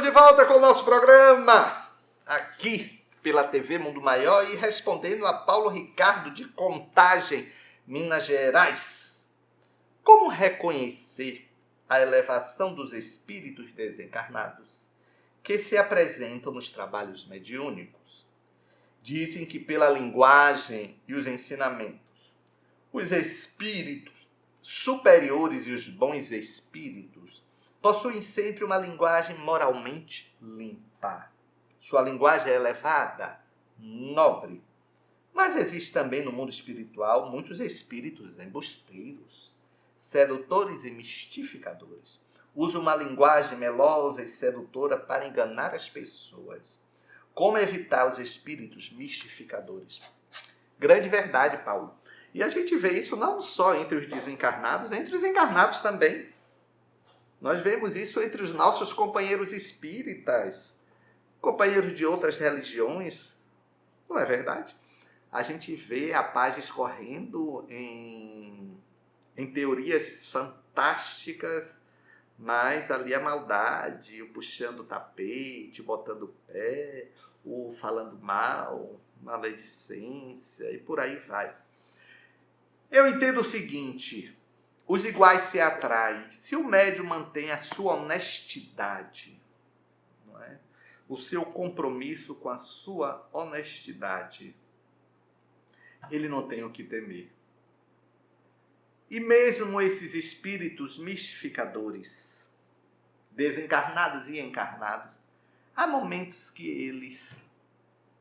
Estamos de volta com o nosso programa, aqui pela TV Mundo Maior e respondendo a Paulo Ricardo de Contagem, Minas Gerais. Como reconhecer a elevação dos espíritos desencarnados que se apresentam nos trabalhos mediúnicos? Dizem que pela linguagem e os ensinamentos, os espíritos superiores e os bons espíritos possuem sempre uma linguagem moralmente limpa. Sua linguagem é elevada, nobre. Mas existe também no mundo espiritual muitos espíritos embusteiros, sedutores e mistificadores. Usam uma linguagem melosa e sedutora para enganar as pessoas. Como evitar os espíritos mistificadores? Grande verdade, Paulo. E a gente vê isso não só entre os desencarnados, entre os encarnados também. Nós vemos isso entre os nossos companheiros espíritas, companheiros de outras religiões. Não é verdade? A gente vê a paz escorrendo em teorias fantásticas, mas ali a maldade, o puxando o tapete, o botando o pé, o falando mal, maledicência e por aí vai. Eu entendo o seguinte: os iguais se atraem. Se o médium mantém a sua honestidade, não é? O seu compromisso com a sua honestidade, ele não tem o que temer. E mesmo esses espíritos mistificadores, desencarnados e encarnados, há momentos que eles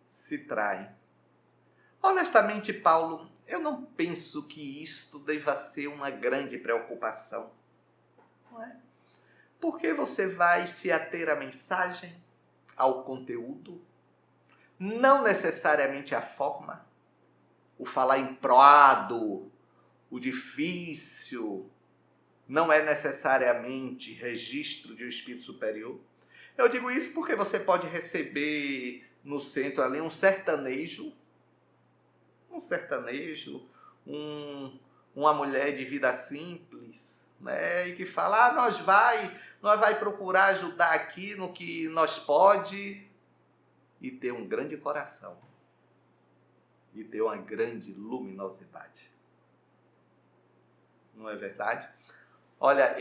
se traem. Honestamente, Paulo, eu não penso que isto deva ser uma grande preocupação. Não é? Porque você vai se ater à mensagem, ao conteúdo, não necessariamente à forma. O falar emproado, o difícil, não é necessariamente registro de um espírito superior. Eu digo isso porque você pode receber no centro ali um sertanejo, uma mulher de vida simples, né? E que fala, nós vai procurar ajudar aqui no que nós pode, e ter um grande coração, e ter uma grande luminosidade. Não é verdade? Olha,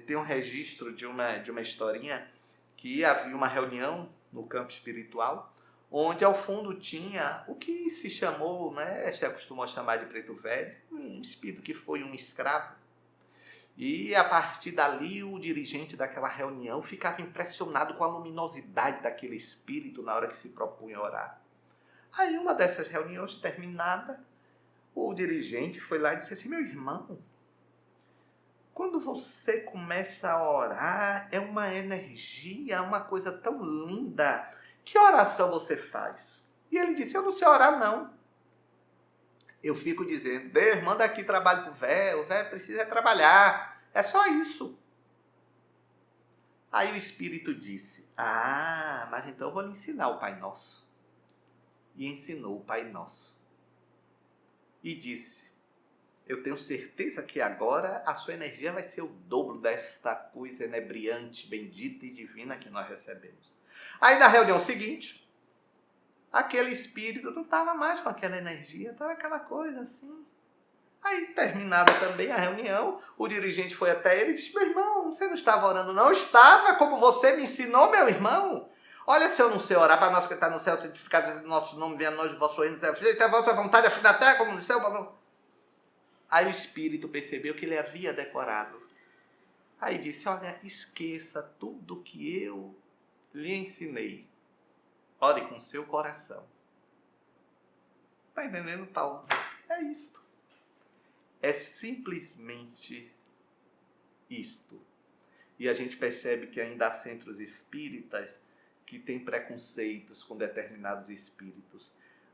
tem um registro de uma historinha que havia uma reunião no campo espiritual, onde ao fundo tinha o que se chamou, né, se acostumou a chamar de preto velho, um espírito que foi um escravo. E a partir dali o dirigente daquela reunião ficava impressionado com a luminosidade daquele espírito na hora que se propunha a orar. Aí uma dessas reuniões terminada, o dirigente foi lá e disse assim, meu irmão, quando você começa a orar, é uma energia, uma coisa tão linda. Que oração você faz? E ele disse, eu não sei orar não. Eu fico dizendo, Deus, manda aqui trabalho pro velho, o velho precisa trabalhar. É só isso. Aí o Espírito disse, mas então eu vou lhe ensinar o Pai Nosso. E ensinou o Pai Nosso. E disse, eu tenho certeza que agora a sua energia vai ser o dobro desta coisa inebriante, bendita e divina que nós recebemos. Aí na reunião seguinte, aquele espírito não estava mais com aquela energia, estava aquela coisa assim. Aí terminada também a reunião, o dirigente foi até ele e disse, meu irmão, você não estava orando não? Eu estava, como você me ensinou, meu irmão. Olha, se eu não sei orar, para nós que está no céu, santificado do nosso nome, venha a nós o vosso reino, seja a vossa vontade, assim na terra como no céu. Aí o espírito percebeu que ele havia decorado. Aí disse, olha, esqueça tudo que eu lhe ensinei. Ore com seu coração. Está entendendo, Paulo? É isto. É simplesmente isto. E a gente percebe que ainda há centros espíritas que têm preconceitos com determinados espíritos.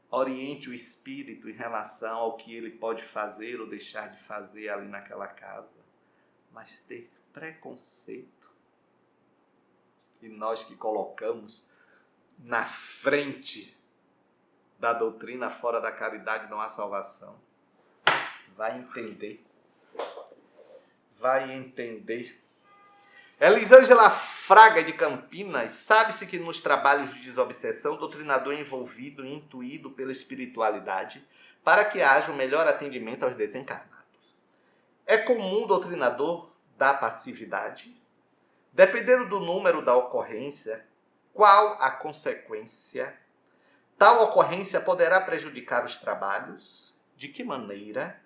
Oriente o espírito em relação ao que ele pode fazer ou deixar de fazer ali naquela casa. Mas ter preconceito. E nós que colocamos na frente da doutrina, fora da caridade não há salvação. Vai entender. Elisângela Fraga de Campinas, sabe-se que nos trabalhos de desobsessão, o doutrinador é envolvido e intuído pela espiritualidade para que haja um melhor atendimento aos desencarnados. É comum o doutrinador dar passividade? Dependendo do número da ocorrência, qual a consequência? Tal ocorrência poderá prejudicar os trabalhos? De que maneira?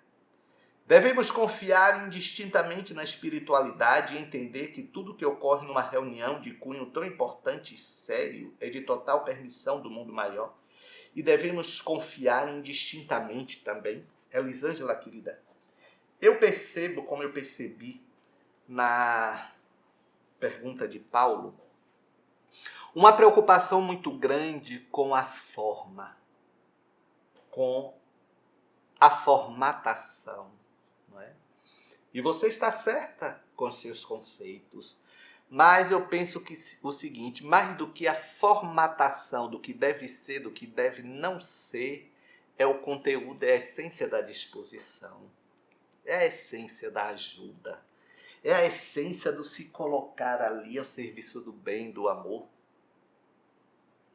Devemos confiar indistintamente na espiritualidade e entender que tudo que ocorre numa reunião de cunho tão importante e sério é de total permissão do mundo maior. E devemos confiar indistintamente também. Elisângela, querida, eu percebo, como eu percebi na pergunta de Paulo, uma preocupação muito grande com a forma, com a formatação. Não é? E você está certa com seus conceitos, mas eu penso que o seguinte, mais do que a formatação do que deve ser, do que deve não ser, é o conteúdo, é a essência da disposição, é a essência da ajuda, é a essência do se colocar ali ao serviço do bem, do amor.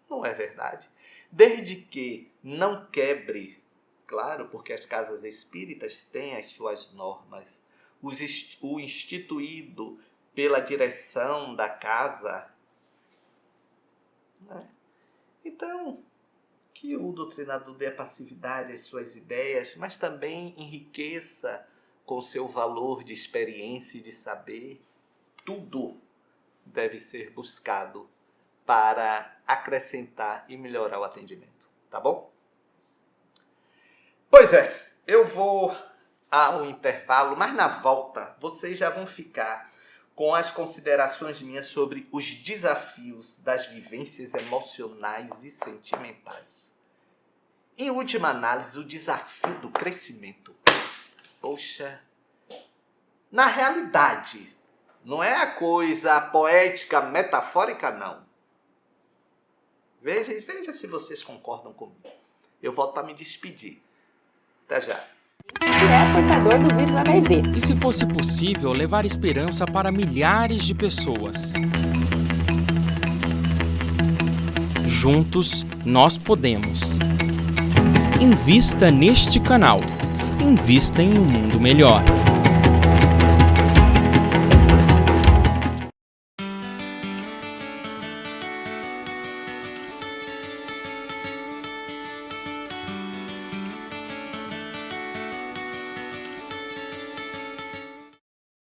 Não é verdade? Desde que não quebre, claro, porque as casas espíritas têm as suas normas, o instituído pela direção da casa. Né? Então, que o doutrinador dê passividade às suas ideias, mas também enriqueça com seu valor de experiência e de saber. Tudo deve ser buscado para acrescentar e melhorar o atendimento. Tá bom? Pois é, eu vou ao intervalo, mas na volta vocês já vão ficar com as considerações minhas sobre os desafios das vivências emocionais e sentimentais. Em última análise, o desafio do crescimento. Poxa, na realidade, não é a coisa poética, metafórica, não. Veja se vocês concordam comigo. Eu volto para me despedir. Até já. É portador do vírus HIV. E se fosse possível levar esperança para milhares de pessoas? Juntos, nós podemos. Invista neste canal. Invista em um mundo melhor.